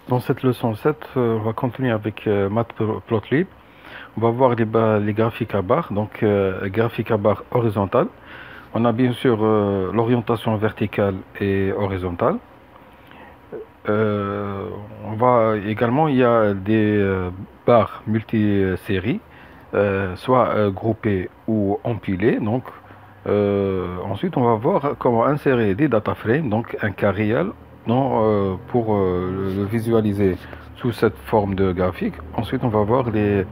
Dans cette leçon 7, on va continuer avec Matplotlib. On va voir les graphiques à barres, donc graphique à barres horizontale. On a bien sûr l'orientation verticale et horizontale. Euh, il y a des barres multi-séries, soit groupées ou empilées. Donc, ensuite, on va voir comment insérer des data frames, donc un cas réel, pour le visualiser sous cette forme de graphique. Ensuite, on va voir les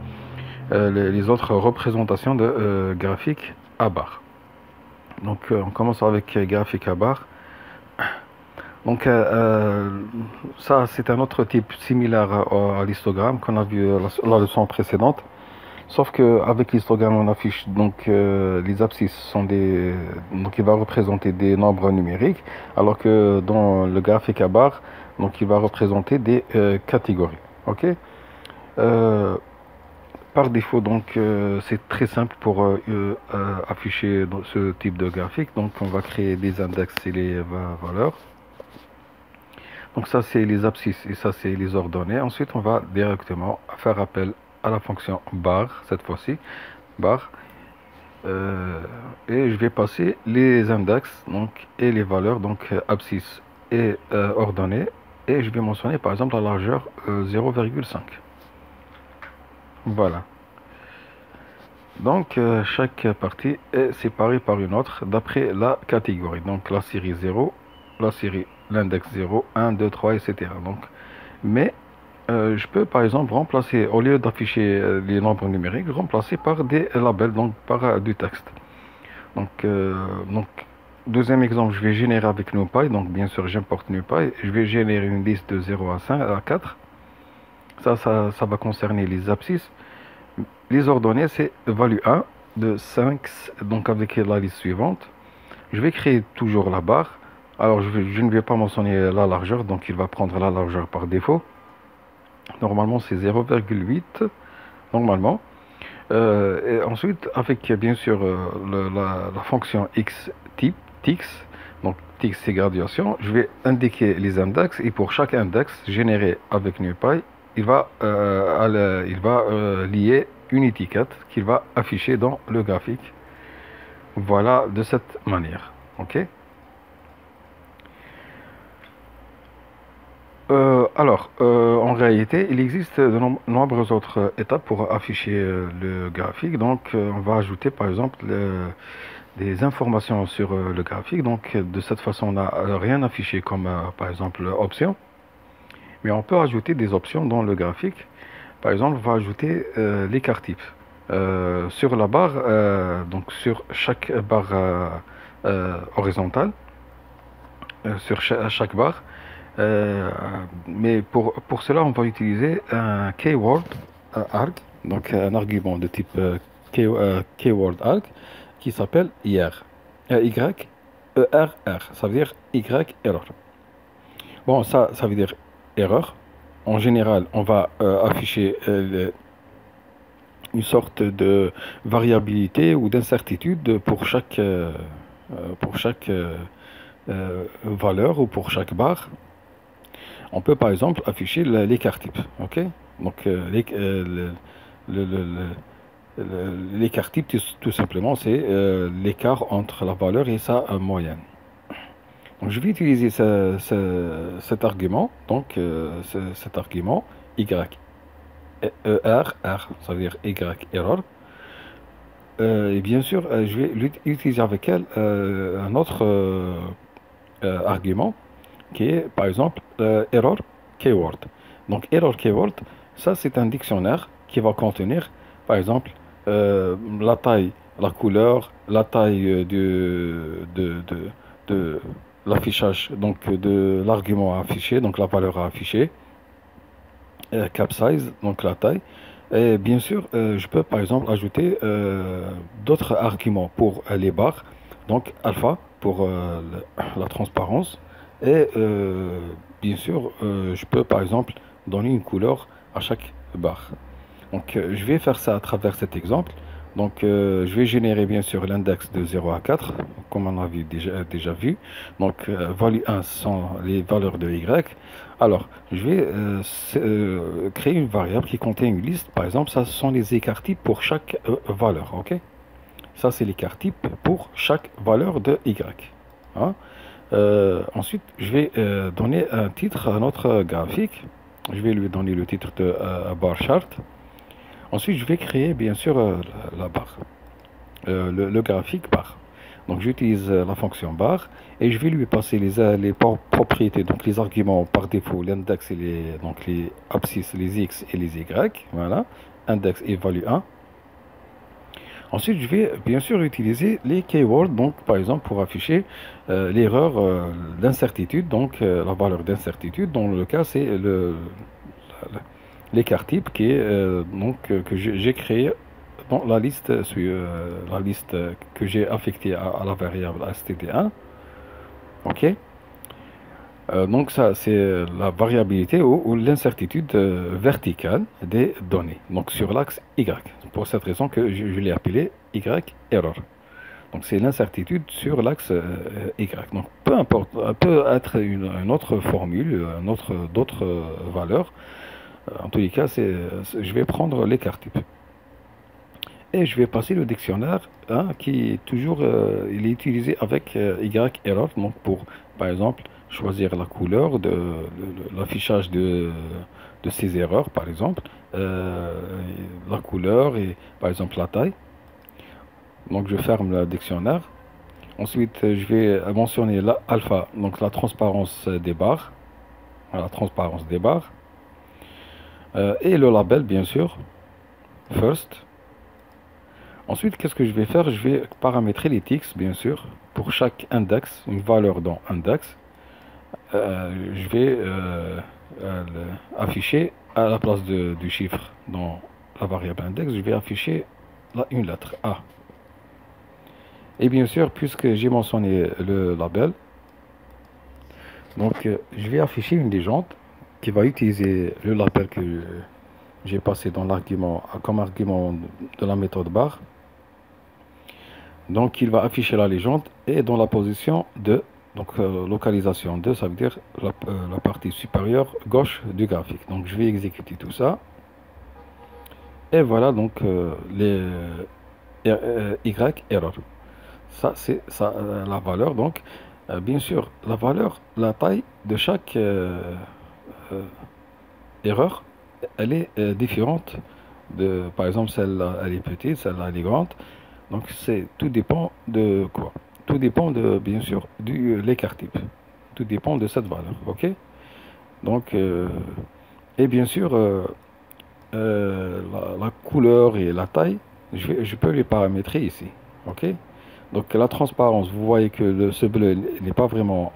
autres représentations de graphiques à barres. Donc, on commence avec graphique à barres. Donc, ça, c'est un autre type similaire à l'histogramme qu'on a vu la leçon précédente. Sauf qu'avec l'histogramme, on affiche donc les abscisses donc il va représenter des nombres numériques, alors que dans le graphique à barres, donc il va représenter des catégories. Ok. Euh, Par défaut, donc c'est très simple pour afficher ce type de graphique. Donc on va créer des index et les valeurs. Donc ça c'est les abscisses et ça c'est les ordonnées. Ensuite on va directement faire appel à la fonction bar, cette fois-ci, bar. Et je vais passer les index donc, et les valeurs, donc abscisse et ordonnées. Et je vais mentionner par exemple la largeur 0,5. Voilà. Donc chaque partie est séparée par une autre d'après la catégorie. Donc la série 0, la série l'index 0, 1, 2, 3, etc. Donc, mais je peux par exemple remplacer, au lieu d'afficher les nombres numériques, remplacer par des labels, donc par du texte. Donc, deuxième exemple, je vais générer avec NumPy. Donc, bien sûr, j'importe NumPy. Je vais générer une liste de 0 à 5, à 4. Ça va concerner les abscisses. Les ordonnées, c'est value 1 de 5, donc avec la liste suivante. Je vais créer toujours la barre. Alors, je ne vais pas mentionner la largeur, donc il va prendre la largeur par défaut. Normalement, c'est 0,8, normalement. Et ensuite, avec bien sûr la fonction x type, tix, donc tix c'est graduation, je vais indiquer les index et pour chaque index généré avec NumPy, il va lier une étiquette qu'il va afficher dans le graphique. Voilà, de cette manière. Ok. En réalité, il existe de nombreuses autres étapes pour afficher le graphique. Donc, on va ajouter par exemple des informations sur le graphique. Donc, de cette façon, on n'a rien affiché comme par exemple option. Mais on peut ajouter des options dans le graphique. Par exemple, on va ajouter l'écart type. Sur la barre, donc sur chaque barre horizontale, à chaque barre. Mais pour cela, on va utiliser un keyword arg, donc un argument de type keyword arg qui s'appelle IR. Y, ERR, ça veut dire Y error. Bon, ça veut dire erreur. En général, on va afficher une sorte de variabilité ou d'incertitude pour chaque valeur ou pour chaque barre. On peut par exemple afficher l'écart type. Ok. Donc l'écart type tout simplement c'est l'écart entre la valeur et sa moyenne. Donc je vais utiliser cet argument, donc cet argument y r r, ça veut dire y error. Et bien sûr, je vais utiliser avec elle un autre argument qui est par exemple error keyword. Donc error keyword, ça c'est un dictionnaire qui va contenir par exemple la taille, la couleur, la taille de l'affichage, donc de l'argument à afficher, donc la valeur à afficher, cap size, donc la taille. Et bien sûr, je peux par exemple ajouter d'autres arguments pour les barres, donc alpha pour la transparence. Et bien sûr, je peux par exemple donner une couleur à chaque barre. Donc je vais faire ça à travers cet exemple. Donc, je vais générer bien sûr l'index de 0 à 4, comme on a déjà vu. Donc, value 1 sont les valeurs de y. Alors, je vais créer une variable qui contient une liste. Par exemple, ça, ce sont les écarts types pour chaque valeur. OK? Ça, c'est l'écart type pour chaque valeur de y. Hein? Ensuite, je vais donner un titre à notre graphique. Je vais lui donner le titre de bar chart. Ensuite, je vais créer bien sûr la barre, le graphique bar. Donc, j'utilise la fonction bar et je vais lui passer les propriétés, donc les arguments par défaut, l'index et donc les abscisses, les x et les y. Voilà, index et value 1. Ensuite, je vais bien sûr utiliser les keywords, donc par exemple pour afficher l'erreur d'incertitude, donc la valeur d'incertitude. Dans le cas, c'est l'écart type qui est que j'ai créé dans la liste que j'ai affectée à la variable std1. Ok. Donc ça, c'est la variabilité ou l'incertitude verticale des données, donc sur l'axe Y. Pour cette raison que je l'ai appelé Y error. Donc c'est l'incertitude sur l'axe Y. Donc peu importe, peut être une autre formule, d'autres valeurs. En tous les cas, je vais prendre l'écart type. Et je vais passer le dictionnaire hein, qui est toujours il est utilisé avec Y error. Donc pour, par exemple, choisir la couleur de l'affichage de ces erreurs, par exemple, la couleur et par exemple la taille. Donc je ferme le dictionnaire. Ensuite, je vais mentionner l'alpha, donc la transparence des barres, la transparence des barres, et le label, bien sûr, first. Ensuite, qu'est-ce que je vais faire? Je vais paramétrer les ticks, bien sûr, pour chaque index, une valeur dans index. Je vais afficher à la place du chiffre dans la variable index, je vais afficher une lettre A. Et bien sûr, puisque j'ai mentionné le label, donc je vais afficher une légende qui va utiliser le label que j'ai passé dans l'argument comme argument de la méthode bar. Donc il va afficher la légende et dans la position 2, donc localisation 2, ça veut dire la partie supérieure gauche du graphique. Donc je vais exécuter tout ça. Et voilà donc les Y error. Ça c'est la valeur. Donc bien sûr la valeur, la taille de chaque erreur, elle est différente. Par exemple celle-là elle est petite, celle-là elle est grande. Donc tout dépend de quoi? Tout dépend de bien sûr de l'écart type. Tout dépend de cette valeur. Ok? Donc et bien sûr la couleur et la taille, je peux les paramétrer ici. Ok? Donc la transparence, vous voyez que ce bleu n'est pas vraiment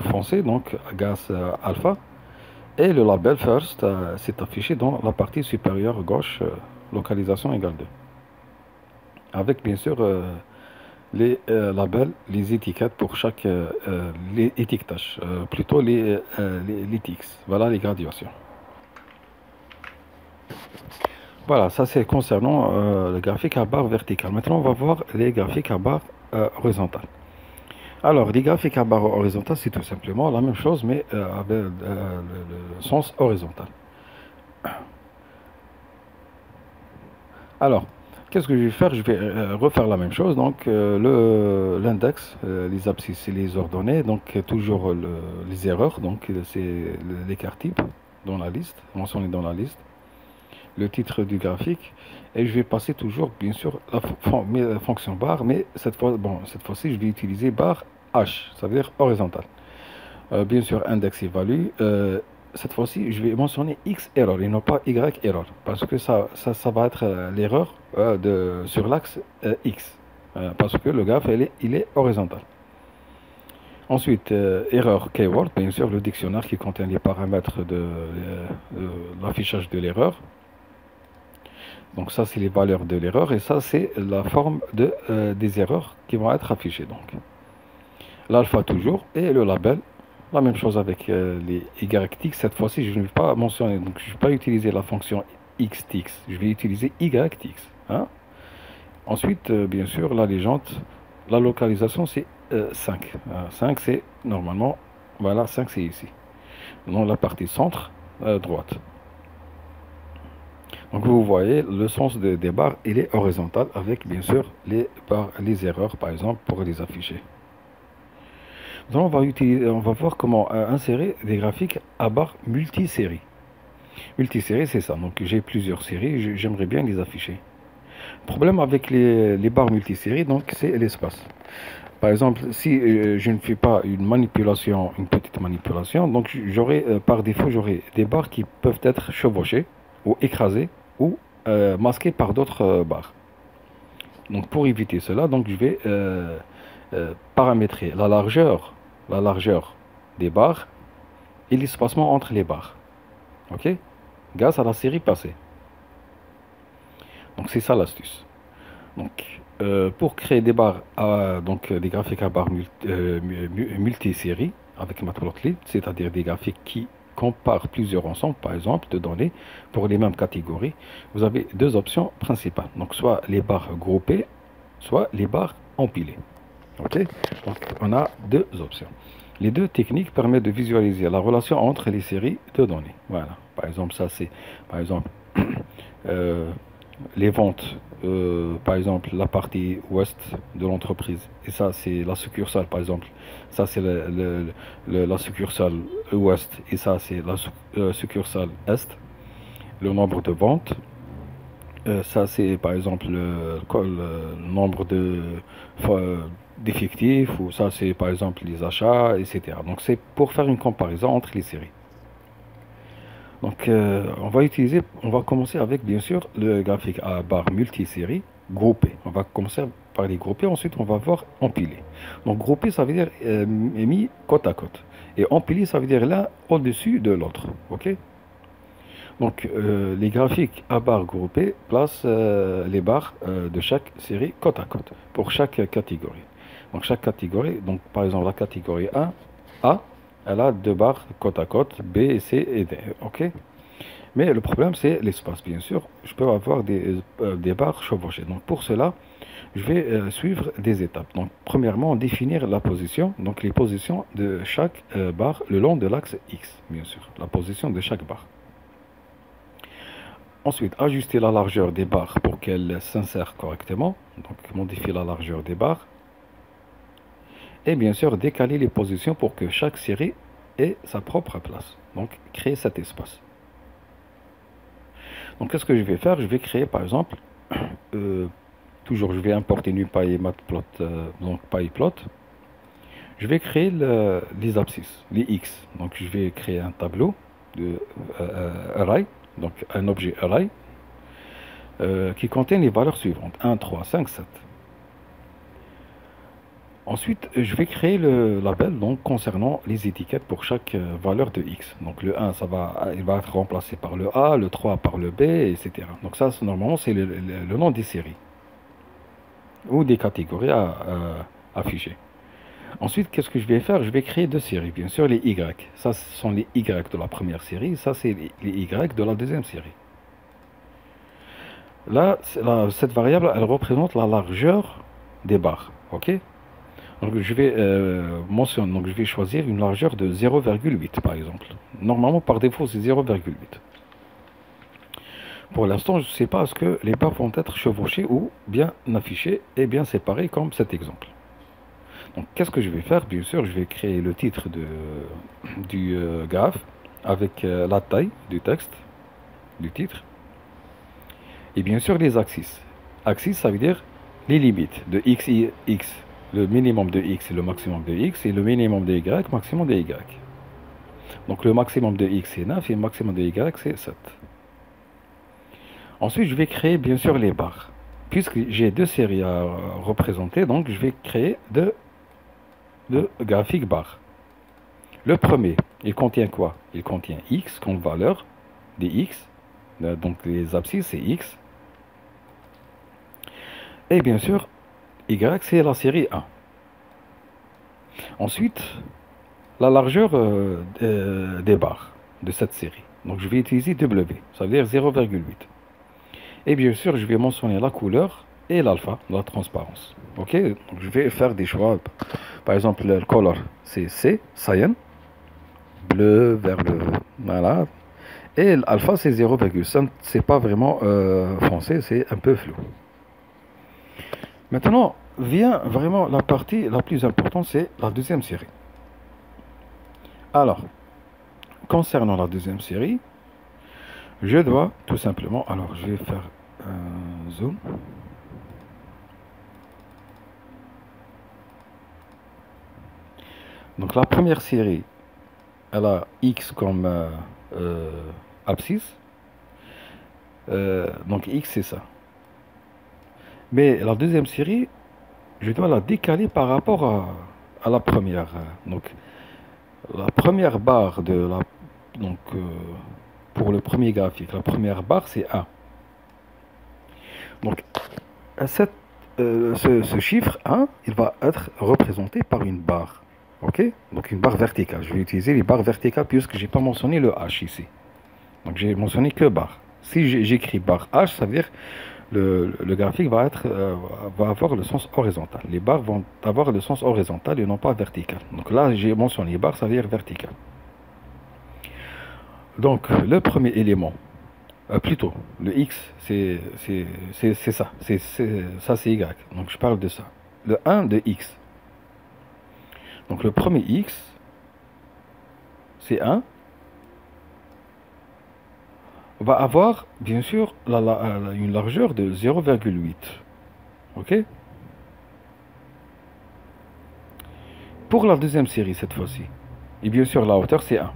foncé, donc gaz alpha. Et le label first s'est affiché dans la partie supérieure gauche, localisation égale 2. Avec bien sûr les labels, les étiquettes pour chaque les étiquetages, plutôt les ticks. Voilà les graduations. Voilà, ça c'est concernant le graphique à barre verticale. Maintenant, on va voir les graphiques à barre horizontale. Alors, les graphiques à barre horizontale, c'est tout simplement la même chose, mais avec le sens horizontal. Alors, qu'est-ce que je vais faire? Je vais refaire la même chose. Donc, l'index, les abscisses et les ordonnées, donc toujours les erreurs, donc c'est l'écart type dans la liste, mentionné dans la liste, le titre du graphique, et je vais passer toujours, bien sûr, la fonction bar, mais cette fois-ci, je vais utiliser bar H, ça veut dire horizontal. Bien sûr, index et value. Cette fois-ci, je vais mentionner X error et non pas Y error, parce que ça va être l'erreur sur l'axe X, parce que le graphe, il est horizontal. Ensuite, erreur keyword, bien sûr, le dictionnaire qui contient les paramètres de l'affichage de l'erreur. Donc ça, c'est les valeurs de l'erreur, et ça, c'est la forme des erreurs qui vont être affichées. Donc, l'alpha toujours, et le label. La même chose avec les YTix. Cette fois-ci, je ne vais pas mentionner, donc je ne vais pas utiliser la fonction XTix. Je vais utiliser YTix. Hein? Ensuite, bien sûr, la légende, la localisation, c'est 5. 5, c'est normalement, voilà, 5 c'est ici. Dans la partie centre, droite. Donc vous voyez, le sens des barres, il est horizontal avec bien sûr les barres, les erreurs par exemple pour les afficher. Donc on va voir comment insérer des graphiques à barres multiséries. Multiséries, c'est ça. Donc j'ai plusieurs séries, j'aimerais bien les afficher. Le problème avec les barres multiséries, donc c'est l'espace. Par exemple, si je ne fais pas une manipulation, une petite manipulation, donc j'aurai par défaut j'aurai des barres qui peuvent être chevauchées ou écrasées ou masquées par d'autres barres. Donc pour éviter cela, donc je vais paramétrer la largeur des barres et l'espacement entre les barres. Ok? Grâce à la série passée. Donc c'est ça l'astuce. Donc pour créer des barres, donc des graphiques à barres multiséries avec Matplotlib, c'est-à-dire des graphiques qui comparent plusieurs ensembles, par exemple, de données pour les mêmes catégories, vous avez deux options principales. Donc soit les barres groupées, soit les barres empilées. Ok? Donc on a deux options. Les deux techniques permettent de visualiser la relation entre les séries de données. Voilà. Par exemple, ça c'est, par exemple, euh, les ventes, par exemple, la partie ouest de l'entreprise. Et ça, c'est la succursale, par exemple. Ça, c'est la succursale ouest. Et ça, c'est la succursale est. Le nombre de ventes. Ça, c'est, par exemple, le nombre d'effectifs. Ou ça, c'est, par exemple, les achats, etc. Donc, c'est pour faire une comparaison entre les séries. Donc, on va commencer avec, bien sûr, le graphique à barre multisérie groupé. On va commencer par les grouper, ensuite on va voir empiler. Donc, groupé, ça veut dire mis côte à côte. Et empiler, ça veut dire l'un au-dessus de l'autre. OK? Donc, les graphiques à barre groupées placent les barres de chaque série côte à côte pour chaque catégorie. Donc, chaque catégorie, donc par exemple la catégorie 1, A, elle a deux barres côte à côte, B, C et D. OK? Mais le problème, c'est l'espace, bien sûr. Je peux avoir des barres chevauchées. Donc, pour cela, je vais suivre des étapes. Donc, premièrement, définir la position, donc les positions de chaque barre le long de l'axe X, bien sûr, la position de chaque barre. Ensuite, ajuster la largeur des barres pour qu'elles s'insèrent correctement. Donc, modifier la largeur des barres. Et bien sûr, décaler les positions pour que chaque série ait sa propre place. Donc, créer cet espace. Donc, qu'est-ce que je vais faire? Je vais créer, par exemple, toujours, je vais importer NumPy et Matplot, donc PyPlot. Je vais créer les abscisses, les X. Donc, je vais créer un tableau de array, donc un objet array, qui contient les valeurs suivantes, 1, 3, 5, 7. Ensuite, je vais créer le label donc, concernant les étiquettes pour chaque valeur de X. Donc le 1, il va être remplacé par le A, le 3 par le B, etc. Donc ça, normalement, c'est le nom des séries ou des catégories à afficher. Ensuite, qu'est-ce que je vais faire? Je vais créer deux séries, bien sûr, les Y. Ça, ce sont les Y de la première série, ça, c'est les Y de la deuxième série. Là, cette variable, elle représente la largeur des barres. OK? Donc je vais mentionner, donc je vais choisir une largeur de 0,8 par exemple. Normalement par défaut c'est 0,8. Pour l'instant je ne sais pas est-ce que les barres vont être chevauchées ou bien affichées et bien séparées comme cet exemple. Donc qu'est-ce que je vais faire? Bien sûr je vais créer le titre du graphe avec la taille du texte, du titre. Et bien sûr les axes. Axes ça veut dire les limites de x, x. Le minimum de x et le maximum de x, et le minimum de y, maximum de y. Donc le maximum de x c'est 9 et le maximum de y c'est 7. Ensuite, je vais créer bien sûr les barres. Puisque j'ai deux séries à représenter, donc je vais créer deux graphiques barres. Le premier, il contient quoi? Il contient x comme valeur des x. Donc les abscisses c'est x. Et bien sûr, y c'est la série 1. Ensuite, la largeur des barres de cette série. Donc je vais utiliser W, ça veut dire 0,8. Et bien sûr, je vais mentionner la couleur et l'alpha, la transparence. Ok, donc je vais faire des choix. Par exemple, le color, c'est C, cyan, bleu, vert, bleu, voilà. Et l'alpha, c'est 0,5. C'est pas vraiment foncé, c'est un peu flou. Maintenant, vient vraiment la partie la plus importante, c'est la deuxième série. Alors, concernant la deuxième série, je dois tout simplement, alors je vais faire un zoom. Donc la première série, elle a X comme abscisse. Donc X c'est ça. Mais la deuxième série, je dois la décaler par rapport à la première. Donc la première barre de la... Donc pour le premier graphique, la première barre c'est 1. Donc ce chiffre 1, il va être représenté par une barre. Ok? Donc une barre verticale. Je vais utiliser les barres verticales puisque j'ai pas mentionné le H ici. Donc j'ai mentionné que barre. Si j'écris barre H, ça veut dire le graphique va avoir le sens horizontal. Les barres vont avoir le sens horizontal et non pas vertical. Donc là, j'ai mentionné barre, ça veut dire vertical. Donc le premier élément, plutôt, le X, c'est ça. Ça, c'est Y. Donc je parle de ça. Le 1 de X. Donc le premier X, c'est 1. Va avoir, bien sûr, une largeur de 0,8. Ok? Pour la deuxième série, cette fois-ci, et bien sûr, la hauteur, c'est 1.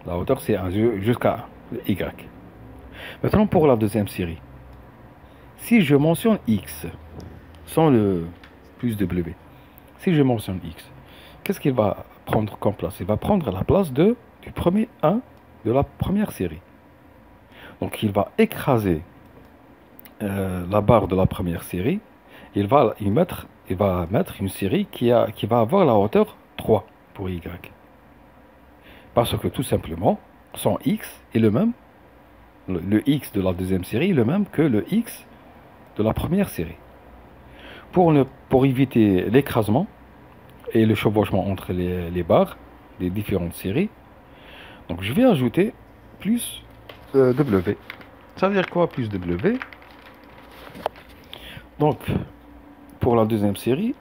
La hauteur, c'est 1, jusqu'à Y. Maintenant, pour la deuxième série, si je mentionne X, sans le plus de W, si je mentionne X, qu'est-ce qu'il va prendre comme place? Il va prendre la place du premier 1 de la première série. Donc il va écraser la barre de la première série. Il va mettre une série qui va avoir la hauteur 3 pour Y. Parce que tout simplement, son X est le même, le X de la deuxième série est le même que le X de la première série. Pour éviter l'écrasement et le chevauchement entre les barres des différentes séries, donc je vais ajouter plus W. Ça veut dire quoi plus W? Donc, pour la deuxième série,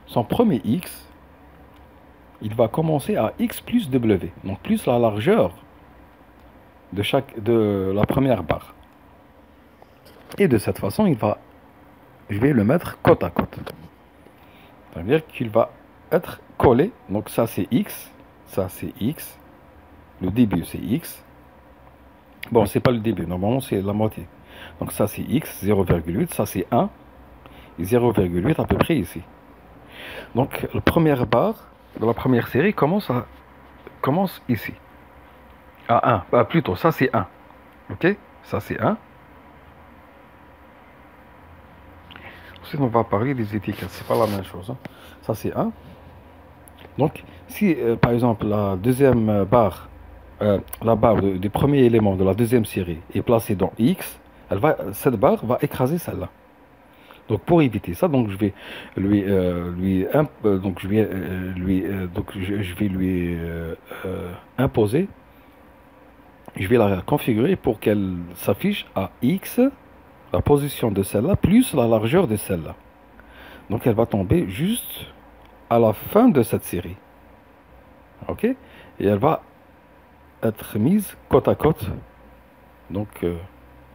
son premier X, il va commencer à X plus W, donc plus la largeur de la première barre. Et de cette façon, je vais le mettre côte à côte. Ça veut dire qu'il va être collé, donc ça c'est X, le début c'est X. Bon, c'est pas le début, normalement c'est la moitié. Donc ça c'est X, 0,8, ça c'est 1, et 0,8 à peu près ici. Donc la première barre de la première série commence ici. À 1, plutôt, ça c'est 1. Ok? Ça c'est 1. Ensuite on va parler des étiquettes, c'est pas la même chose. Hein. Ça c'est 1. Donc si par exemple la deuxième barre, la barre du premier élément de la deuxième série est placée dans X, cette barre va écraser celle-là. Donc pour éviter ça, donc je vais imposer, je vais la configurer pour qu'elle s'affiche à X, la position de celle-là, plus la largeur de celle-là. Donc elle va tomber juste à la fin de cette série. Ok? Et elle va être mise côte à côte. Donc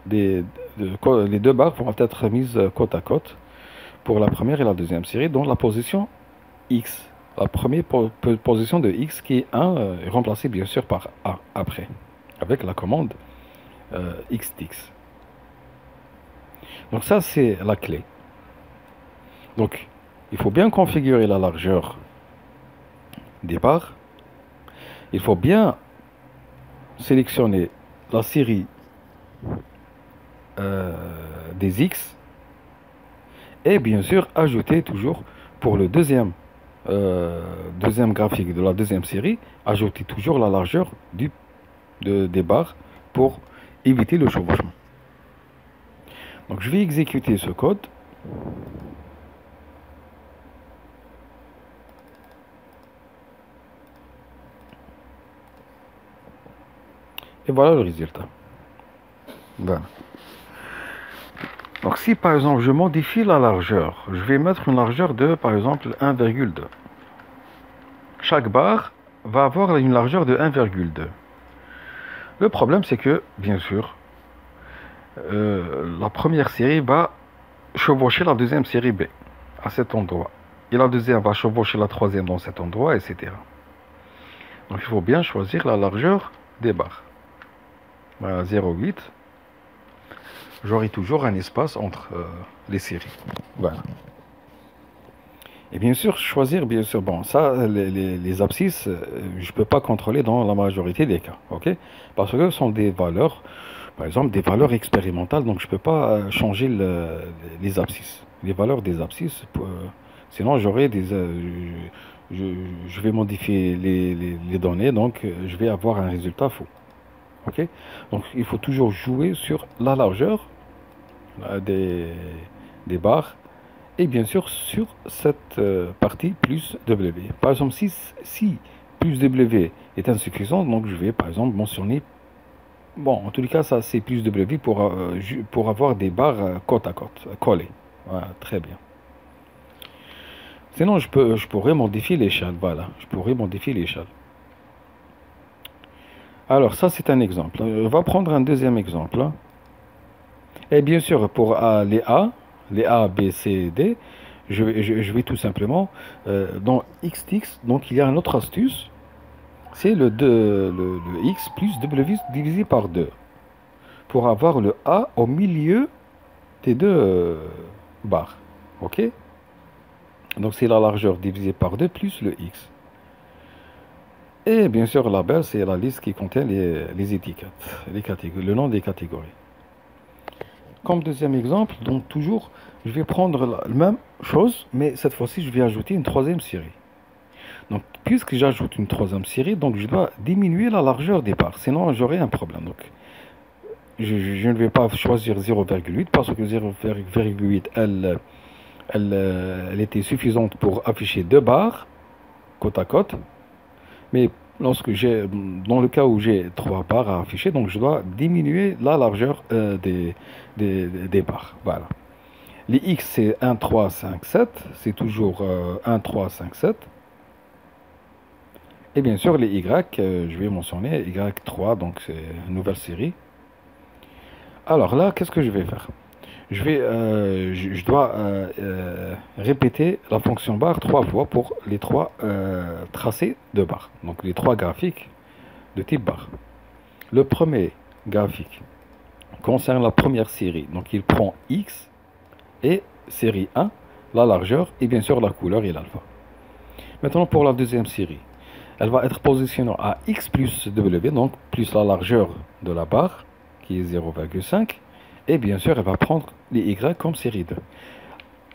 les deux barres vont être mises côte à côte pour la première et la deuxième série dans la position X. La première position de X qui est 1 est remplacée bien sûr par A après, avec la commande XTX. Donc ça c'est la clé. Donc il faut bien configurer la largeur des barres. Il faut bien sélectionner la série des X et bien sûr ajouter toujours pour le deuxième graphique de la deuxième série, ajouter toujours la largeur des barres pour éviter le chevauchement. Donc je vais exécuter ce code. Et voilà le résultat. Voilà. Donc si par exemple je modifie la largeur, je vais mettre une largeur de par exemple 1,2. Chaque barre va avoir une largeur de 1,2. Le problème c'est que, bien sûr, la première série va chevaucher la deuxième série B à cet endroit. Et la deuxième va chevaucher la troisième dans cet endroit, etc. Donc il faut bien choisir la largeur des barres. Voilà, 0,8. J'aurai toujours un espace entre les séries. Voilà. Et bien sûr, choisir, bien sûr, bon, ça, les abscisses, je ne peux pas contrôler dans la majorité des cas, ok? Parce que ce sont des valeurs, par exemple, des valeurs expérimentales, donc je ne peux pas changer les abscisses, les valeurs des abscisses, sinon j'aurai des, je, je vais modifier les données, donc je vais avoir un résultat faux, ok? Donc il faut toujours jouer sur la largeur des barres et bien sûr sur cette partie plus W. Par exemple, si plus W est insuffisant, donc je vais par exemple mentionner, bon, en tous les cas, ça c'est plus W pour avoir des barres côte à côte, collées. Voilà, très bien. Sinon, je pourrais modifier l'échelle, voilà, je pourrais modifier l'échelle. Alors, ça c'est un exemple. On va prendre un deuxième exemple. Et bien sûr, pour les A, B, C, D, je vais tout simplement dans XTX, donc il y a une autre astuce, c'est le X plus W divisé par 2, pour avoir le A au milieu des deux barres. Ok? Donc c'est la largeur divisée par 2 plus le X. Et bien sûr, la label, c'est la liste qui contient les étiquettes, les catégories, le nom des catégories. Comme deuxième exemple, donc toujours, je vais prendre la même chose, mais cette fois-ci, je vais ajouter une troisième série. Donc, puisque j'ajoute une troisième série, donc je dois diminuer la largeur des barres, sinon j'aurai un problème. Donc, je ne vais pas choisir 0,8 parce que 0,8, elle était suffisante pour afficher deux barres côte à côte. Mais dans le cas où j'ai trois barres à afficher, donc je dois diminuer la largeur des barres. Voilà. Les X, c'est 1, 3, 5, 7. C'est toujours 1, 3, 5, 7. Et bien sûr, les Y, je vais mentionner Y3, donc c'est une nouvelle série. Alors là, qu'est-ce que je vais faire? Je dois répéter la fonction barre trois fois pour les trois tracés de barres. Donc les trois graphiques de type barre. Le premier graphique concerne la première série. Donc il prend X et série 1, la largeur et bien sûr la couleur et l'alpha. Maintenant pour la deuxième série, elle va être positionnée à X plus W, donc plus la largeur de la barre qui est 0,5. Et bien sûr, elle va prendre les Y comme série 2.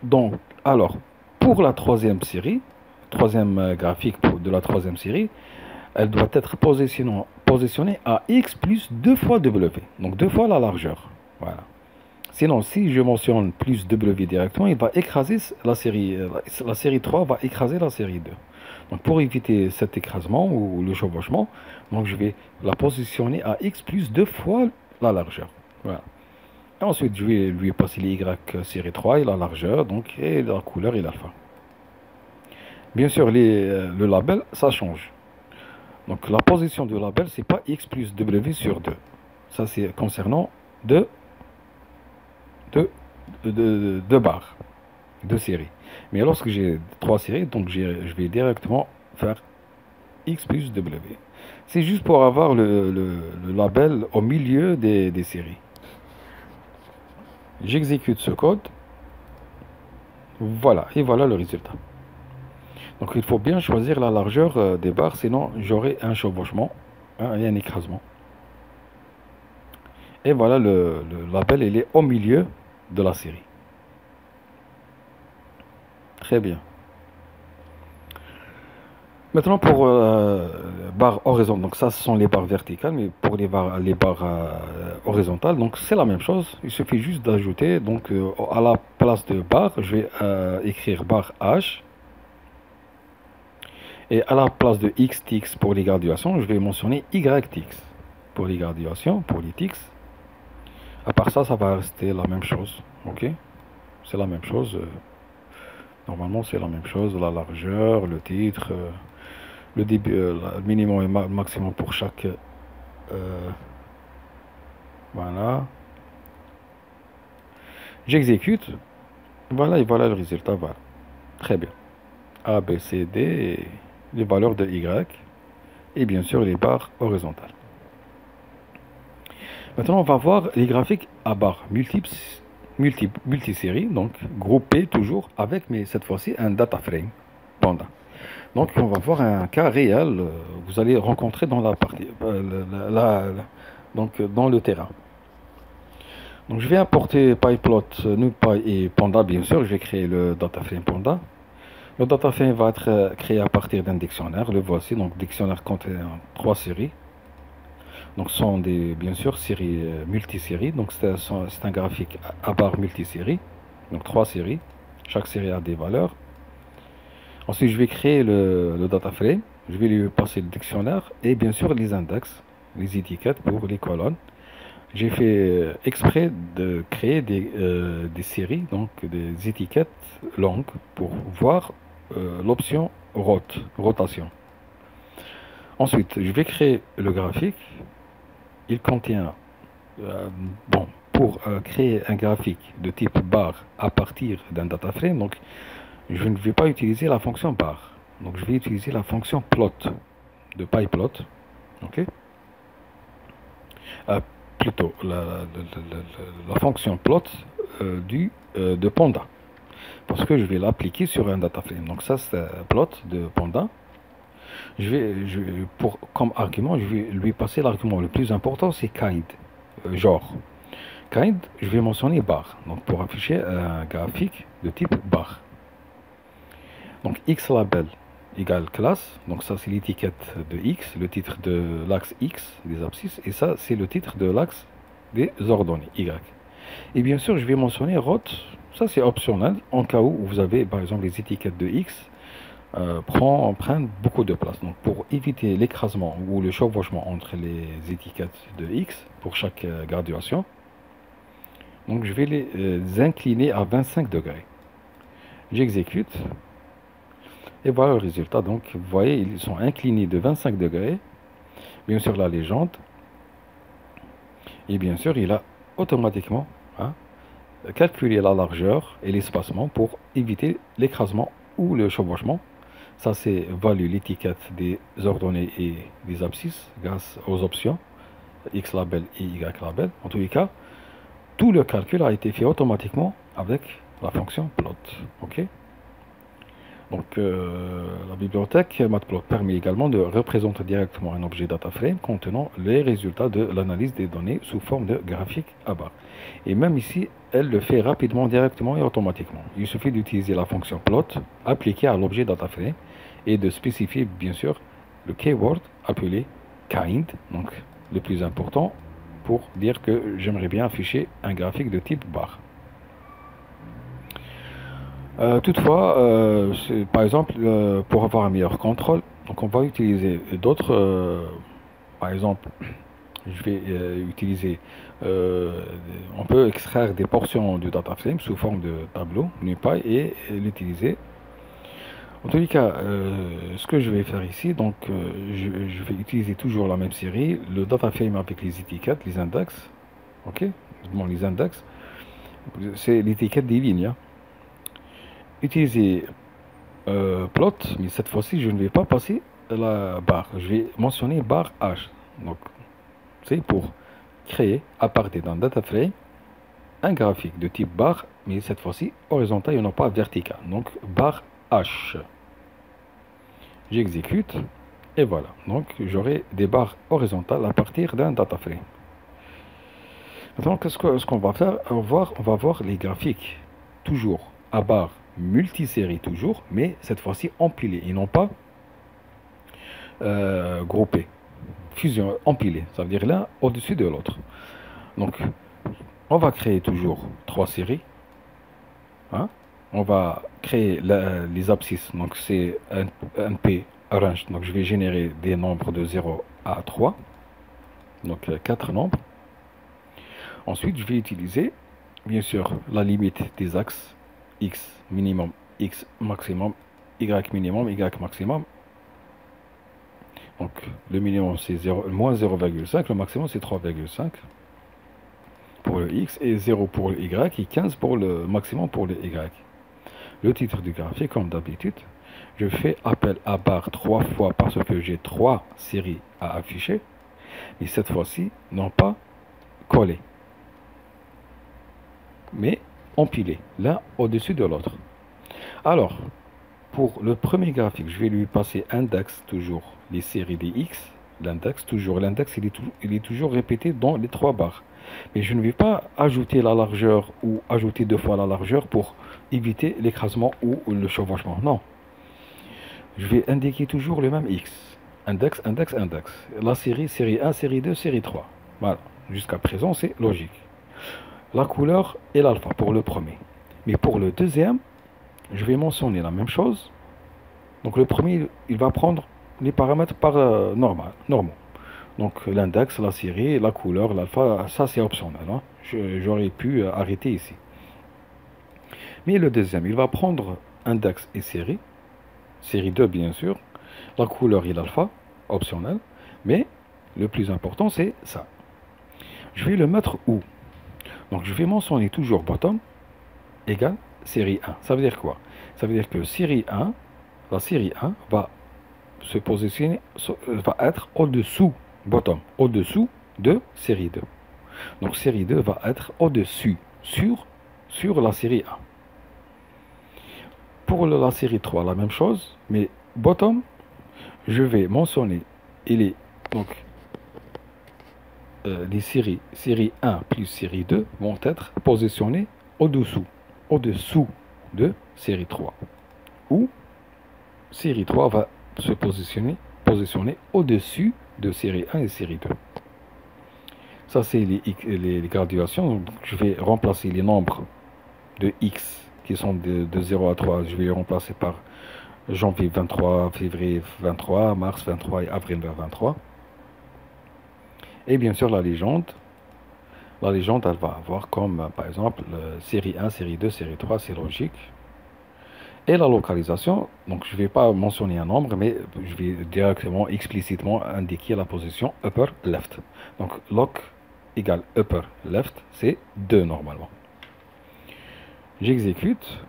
Donc, alors, pour la troisième série, troisième graphique de la troisième série, elle doit être positionnée à X plus 2 fois W. Donc, deux fois la largeur. Voilà. Sinon, si je mentionne plus W directement, il va écraser la série 3 va écraser la série 2. Donc, pour éviter cet écrasement ou le chevauchement, donc je vais la positionner à X plus 2 fois la largeur. Voilà. Et ensuite, je vais lui passer les Y série 3 et la largeur, donc, et la couleur et l'alpha. Bien sûr, le label, ça change. Donc, la position du label, c'est pas X plus W sur 2. Ça, c'est concernant deux barres, deux séries. Mais lorsque j'ai trois séries, donc je vais directement faire X plus W. C'est juste pour avoir le label au milieu des séries. J'exécute ce code. Voilà, et voilà le résultat. Donc il faut bien choisir la largeur des barres, sinon j'aurai un chevauchement et un écrasement. Et voilà, le label, il est au milieu de la série. Très bien. Maintenant pour barres horizontales, donc ça ce sont les barres verticales, mais pour les barres horizontales, donc c'est la même chose. Il suffit juste d'ajouter, donc à la place de barre, je vais écrire barre H, et à la place de XTX pour les graduations, je vais mentionner YTX pour les graduations, pour les TX. À part ça, ça va rester la même chose, ok? C'est la même chose. Normalement, c'est la même chose, la largeur, le titre. Le début, le minimum et maximum pour chaque. Voilà. J'exécute. Voilà, et voilà le résultat. Voilà. Très bien. A, B, C, D, et les valeurs de Y. Et bien sûr, les barres horizontales. Maintenant, on va voir les graphiques à barres multiséries, donc groupés toujours avec, mais cette fois-ci, un data frame. Panda. Donc, on va voir un cas réel. Vous allez rencontrer dans la partie, donc dans le terrain. Donc, je vais importer PyPlot, NumPy et Panda, bien sûr. Je vais créer le data frame Panda. Le data frame va être créé à partir d'un dictionnaire. Le voici. Donc, dictionnaire contenant 3 séries. Donc, ce sont des, bien sûr, séries multiséries. Donc, c'est un graphique à barre multisérie. Donc, 3 séries. Chaque série a des valeurs. Ensuite, je vais créer le data frame. Je vais lui passer le dictionnaire et bien sûr les index, les étiquettes pour les colonnes. J'ai fait exprès de créer des séries, donc des étiquettes longues pour voir l'option rotation. Ensuite, je vais créer le graphique. Il contient, bon, pour créer un graphique de type barre à partir d'un data frame, donc je ne vais pas utiliser la fonction barre. Donc je vais utiliser la fonction plot de PyPlot. Ok. Plutôt la fonction plot de Panda. Parce que je vais l'appliquer sur un data frame. Donc ça c'est plot de Panda. Comme argument, je vais lui passer l'argument le plus important, c'est kind, genre. Kind, je vais mentionner bar. Donc pour afficher un graphique de type bar. Donc xlabel égale classe, donc ça c'est l'étiquette de x, le titre de l'axe x des abscisses, et ça c'est le titre de l'axe des ordonnées y. Et bien sûr je vais mentionner rot, ça c'est optionnel, en cas où vous avez par exemple les étiquettes de x prennent beaucoup de place. Donc pour éviter l'écrasement ou le chevauchement entre les étiquettes de x pour chaque graduation, donc je vais les incliner à 25 degrés. J'exécute. Et voilà le résultat. Donc, vous voyez, ils sont inclinés de 25 degrés. Bien sûr, la légende. Et bien sûr, il a automatiquement calculé la largeur et l'espacement pour éviter l'écrasement ou le chevauchement. Ça, c'est valu l'étiquette des ordonnées et des abscisses grâce aux options xlabel et ylabel. En tous les cas, tout le calcul a été fait automatiquement avec la fonction plot. OK? Donc, la bibliothèque Matplot permet également de représenter directement un objet data frame contenant les résultats de l'analyse des données sous forme de graphique à barre. Et même ici, elle le fait rapidement, directement et automatiquement. Il suffit d'utiliser la fonction plot appliquée à l'objet data frame et de spécifier bien sûr le keyword appelé kind, donc le plus important pour dire que j'aimerais bien afficher un graphique de type barre. Toutefois, par exemple, pour avoir un meilleur contrôle, donc on va utiliser d'autres, par exemple, je vais utiliser, on peut extraire des portions du data frame sous forme de tableau NumPy et l'utiliser. En tous les cas, ce que je vais faire ici, donc je vais utiliser toujours la même série, le data frame avec les étiquettes, les index, ok, bon, les index, c'est l'étiquette des lignes, hein. Utiliser plot, mais cette fois-ci, je ne vais pas passer la barre. Je vais mentionner barre H. Donc, c'est pour créer, à partir d'un data frame, un graphique de type barre, mais cette fois-ci horizontal et non pas vertical. Donc, barre H. J'exécute, et voilà. Donc, j'aurai des barres horizontales à partir d'un data frame. Maintenant, qu'est-ce qu'on va faire? On va voir les graphiques, toujours à barre multisérie toujours, mais cette fois-ci empilés et non pas groupés, fusion, empilés, ça veut dire l'un au-dessus de l'autre. Donc, on va créer toujours trois séries, hein. On va créer les abscisses, donc c'est un P arrange, donc je vais générer des nombres de 0 à 3, donc 4 nombres. Ensuite, je vais utiliser, bien sûr, la limite des axes, x minimum, x maximum, y minimum, y maximum. Donc, le minimum, c'est moins 0,5, le maximum, c'est 3,5 pour le x, et 0 pour le y, et 15 pour le maximum pour le y. Le titre du graphique, comme d'habitude, je fais appel à barre 3 fois parce que j'ai 3 séries à afficher, mais cette fois-ci, non pas collées, mais empilées, l'un au-dessus de l'autre. Alors, pour le premier graphique, je vais lui passer index, toujours les séries des x, l'index, toujours. L'index, il est toujours répété dans les 3 barres. Mais je ne vais pas ajouter la largeur ou ajouter 2 fois la largeur pour éviter l'écrasement ou le chevauchement. Non. Je vais indiquer toujours le même x. Index, index, index. La série, série 1, série 2, série 3. Voilà. Jusqu'à présent, c'est logique. La couleur et l'alpha pour le premier. Mais pour le deuxième, je vais mentionner la même chose. Donc le premier, il va prendre les paramètres par normaux. Donc l'index, la série, la couleur, l'alpha, ça c'est optionnel, hein. J'aurais pu arrêter ici. Mais le deuxième, il va prendre index et série. Série 2 bien sûr. La couleur et l'alpha, optionnel. Mais le plus important c'est ça. Je vais le mettre où? Donc je vais mentionner toujours bottom égale série 1. Ça veut dire quoi? Ça veut dire que série 1, la série 1 va se positionner, va être au-dessous, bottom, au-dessous de série 2. Donc série 2 va être au-dessus, sur la série 1. Pour la série 3, la même chose, mais bottom, je vais mentionner, donc les série 1 plus série 2 vont être positionnées au-dessous de série 3. Ou série 3 va se positionner au-dessus de série 1 et série 2. Ça, c'est les graduations. Donc, je vais remplacer les nombres de x qui sont de 0 à 3. Je vais les remplacer par janvier 23, février 23, mars 23 et avril 23. Et bien sûr, la légende, elle va avoir comme, par exemple, série 1, série 2, série 3, c'est logique. Et la localisation, donc je ne vais pas mentionner un nombre, mais je vais directement, explicitement indiquer la position upper left. Donc loc égale upper left, c'est 2 normalement. J'exécute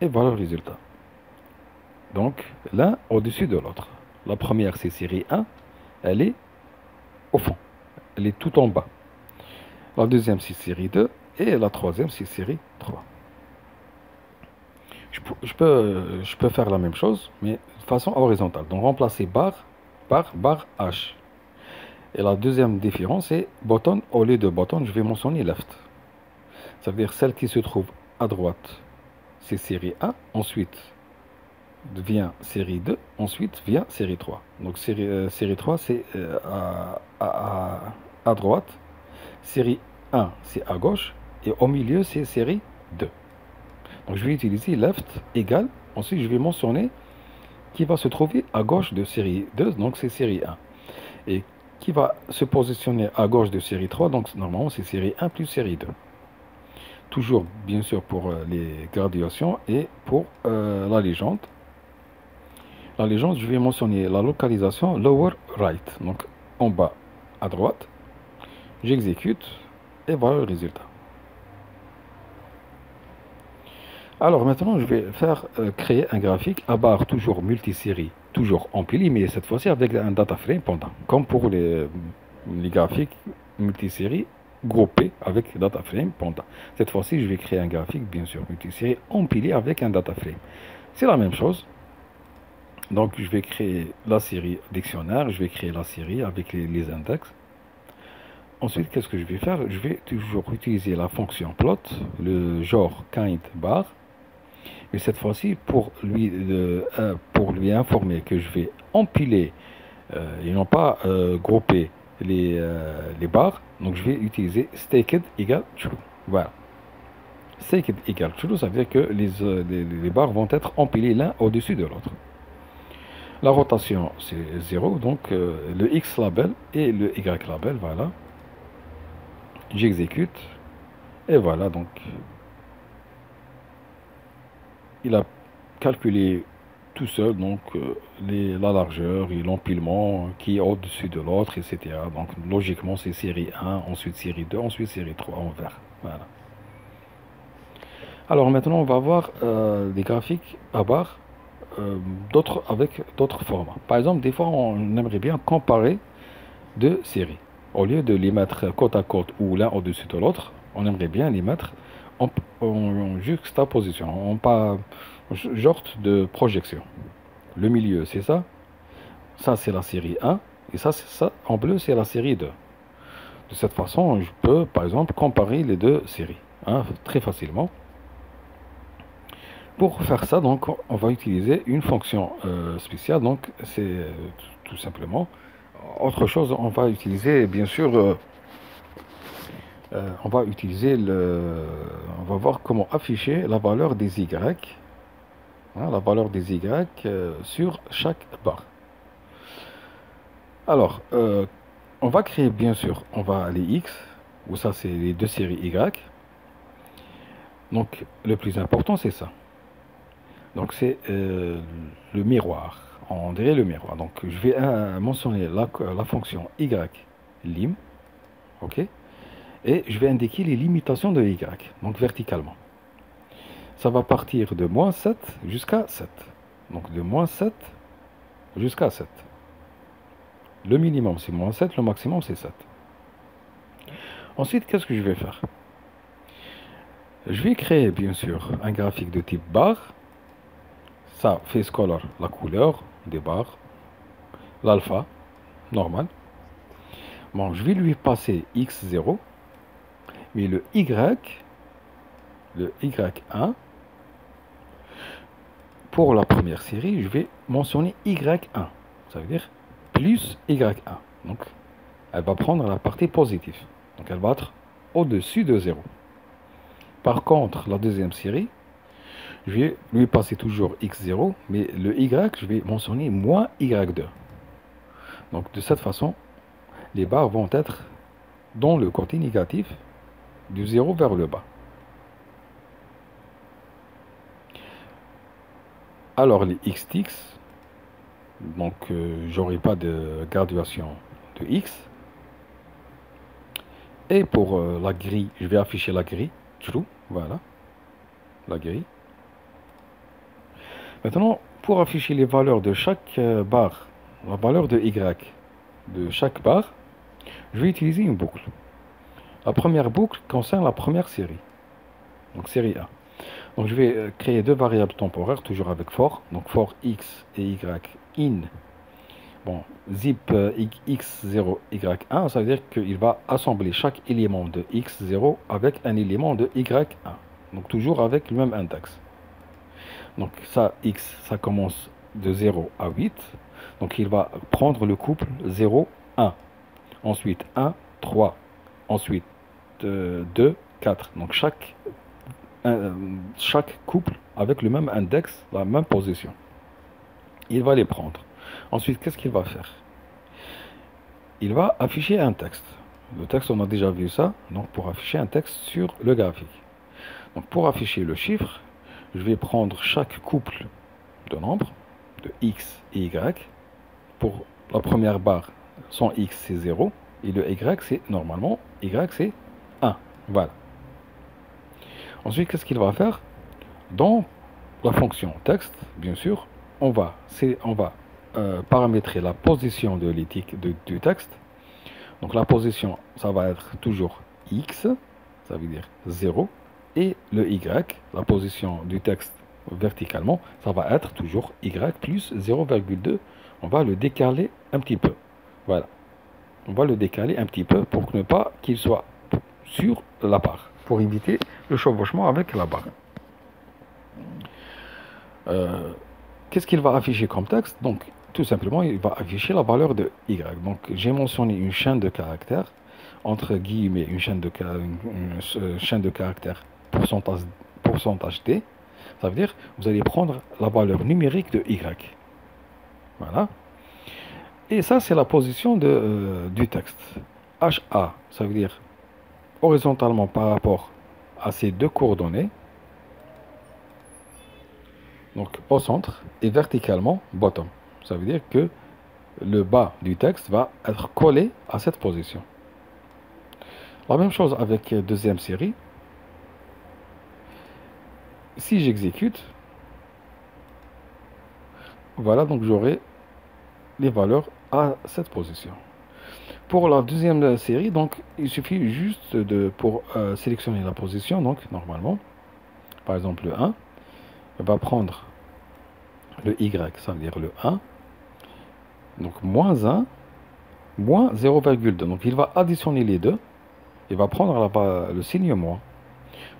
et voilà le résultat. Donc l'un au-dessus de l'autre. La première c'est série 1, elle est au fond, elle est tout en bas. La deuxième c'est série 2 et la troisième c'est série 3. Je peux faire la même chose, mais de façon horizontale. Donc remplacer barre par barre H. Et la deuxième différence est button, au lieu de button, je vais mentionner left. Ça veut dire celle qui se trouve à droite, c'est série 1, ensuite vient série 2, ensuite vient série 3. Donc série 3, c'est à droite, série 1, c'est à gauche, et au milieu, c'est série 2. Donc je vais utiliser left égale, ensuite je vais mentionner qui va se trouver à gauche de série 2, donc c'est série 1. Et qui va se positionner à gauche de série 3, donc normalement c'est série 1 plus série 2. Toujours bien sûr pour les graduations et pour la légende. La légende, je vais mentionner la localisation lower right, donc en bas à droite. J'exécute et voilà le résultat. Alors maintenant, je vais faire créer un graphique à barre toujours multisérie, toujours empilé, mais cette fois-ci avec un data frame pendant, comme pour les graphiques multisérie groupés avec data frame pendant. Cette fois-ci, je vais créer un graphique, bien sûr, multisérie empilé avec un data frame. C'est la même chose. Donc, je vais créer la série dictionnaire, je vais créer la série avec les index. Ensuite, qu'est-ce que je vais faire? Je vais toujours utiliser la fonction plot, le genre kind bar. Mais cette fois-ci, pour lui informer que je vais empiler et non pas grouper les barres, donc je vais utiliser staked égale true. Voilà. Staked égale true, ça veut dire que les barres vont être empilées l'un au-dessus de l'autre. La rotation, c'est 0, donc le X label et le Y label, voilà. J'exécute, et voilà, donc il a calculé tout seul, donc la largeur et l'empilement qui est au-dessus de l'autre, etc. Donc logiquement, c'est série 1, ensuite série 2, ensuite série 3 en vert. Voilà. Alors maintenant, on va voir des graphiques à barres avec d'autres formats. Par exemple, des fois, on aimerait bien comparer deux séries. Au lieu de les mettre côte à côte ou l'un au-dessus de l'autre, on aimerait bien les mettre en juxtaposition, en pas genre de projection. Le milieu, c'est ça. Ça, c'est la série 1. Et ça, en bleu, c'est la série 2. De cette façon, je peux, par exemple, comparer les deux séries très facilement. Pour faire ça, donc, on va utiliser une fonction spéciale. Donc, c'est tout simplement autre chose. On va utiliser, bien sûr, on va voir comment afficher la valeur des Y, la valeur des Y sur chaque barre. Alors, on va créer, bien sûr, on va aller X, où ça c'est les deux séries Y. Donc, le plus important, c'est ça. Donc, c'est le miroir. On dirait le miroir. Donc, je vais mentionner la fonction Y_lim, ok? Et je vais indiquer les limitations de Y, donc verticalement. Ça va partir de moins 7 jusqu'à 7. Donc, de moins 7 jusqu'à 7. Le minimum, c'est moins 7, le maximum, c'est 7. Ensuite, qu'est-ce que je vais faire? Je vais créer, bien sûr, un graphique de type barre. Ça, face color, la couleur des barres. L'alpha, normal. Bon, je vais lui passer x0. Mais le Y1, pour la première série, je vais mentionner Y1. Ça veut dire plus Y1. Donc, elle va prendre la partie positive. Donc, elle va être au-dessus de 0. Par contre, la deuxième série, je vais lui passer toujours X0, mais le Y, je vais mentionner moins Y2. Donc, de cette façon, les barres vont être dans le côté négatif du 0 vers le bas. Alors, les X-Tix, donc j'aurai pas de graduation de X. Et pour la grille, je vais afficher la grille, true, voilà, la grille. Maintenant, pour afficher les valeurs de chaque barre, la valeur de Y de chaque barre, je vais utiliser une boucle. La première boucle concerne la première série, donc série A. Donc je vais créer deux variables temporaires, toujours avec for, donc for x et y in. Bon, zip x0, y1, ça veut dire qu'il va assembler chaque élément de x0 avec un élément de y1. Donc toujours avec le même index. Donc ça, x, ça commence de 0 à 8. Donc il va prendre le couple 0, 1. Ensuite 1, 3. Ensuite 2, 4. Donc chaque couple avec le même index, la même position. Il va les prendre. Ensuite, qu'est-ce qu'il va faire? Il va afficher un texte. Le texte, on a déjà vu ça. Donc pour afficher un texte sur le graphique. Donc pour afficher le chiffre, je vais prendre chaque couple de nombres, de x et y. Pour la première barre, son x c'est 0. Et le y c'est normalement, y c'est 1. Voilà. Ensuite, qu'est-ce qu'il va faire? Dans la fonction texte, bien sûr, on va paramétrer la position de du texte. Donc la position, ça va être toujours x, ça veut dire 0. Et le y, la position du texte verticalement, ça va être toujours y plus 0,2. On va le décaler un petit peu. Voilà. On va le décaler un petit peu pour ne pas qu'il soit sur la barre, pour éviter le chevauchement avec la barre. Euh, Qu'est-ce qu'il va afficher comme texte? Donc, tout simplement, il va afficher la valeur de y. Donc, j'ai mentionné une chaîne de caractères, entre guillemets, une chaîne de caractères pourcentage t. Ça veut dire, vous allez prendre la valeur numérique de y. Voilà. Et ça, c'est la position du texte. HA, ça veut dire horizontalement par rapport à ces deux coordonnées, donc au centre, et verticalement bottom. Ça veut dire que le bas du texte va être collé à cette position. La même chose avec deuxième série. Si j'exécute, voilà, donc j'aurai les valeurs à cette position. Pour la deuxième série, donc il suffit juste pour sélectionner la position, donc normalement, par exemple le 1, va prendre le Y, ça veut dire le 1, donc moins 1, moins 0,2. Donc il va additionner les deux, il va prendre le signe moins.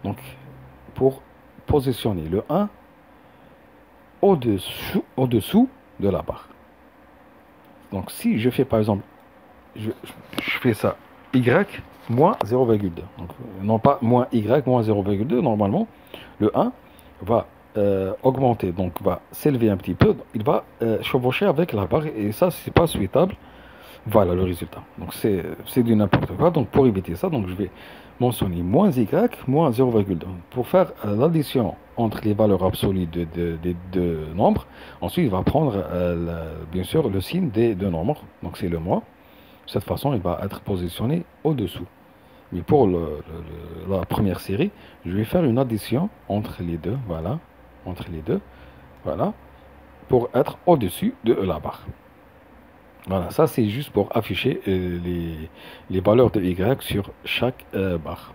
Donc pour positionner le 1 au-dessous de la barre. Donc si je fais par exemple, je fais ça y moins 0,2. Donc non pas moins y moins 0,2, normalement le 1 va augmenter, donc va s'élever un petit peu, il va chevaucher avec la barre et ça c'est pas souhaitable. Voilà le résultat. Donc c'est du n'importe quoi. Donc pour éviter ça, donc je vais mentionner moins y moins 0,2 pour faire l'addition entre les valeurs absolues des deux nombres. Ensuite, il va prendre bien sûr le signe des deux nombres. Donc c'est le moins. De cette façon, il va être positionné au-dessous. Mais pour la première série, je vais faire une addition entre les deux. Voilà, entre les deux. Voilà, pour être au-dessus de la barre. Voilà, ça c'est juste pour afficher les valeurs de Y sur chaque barre.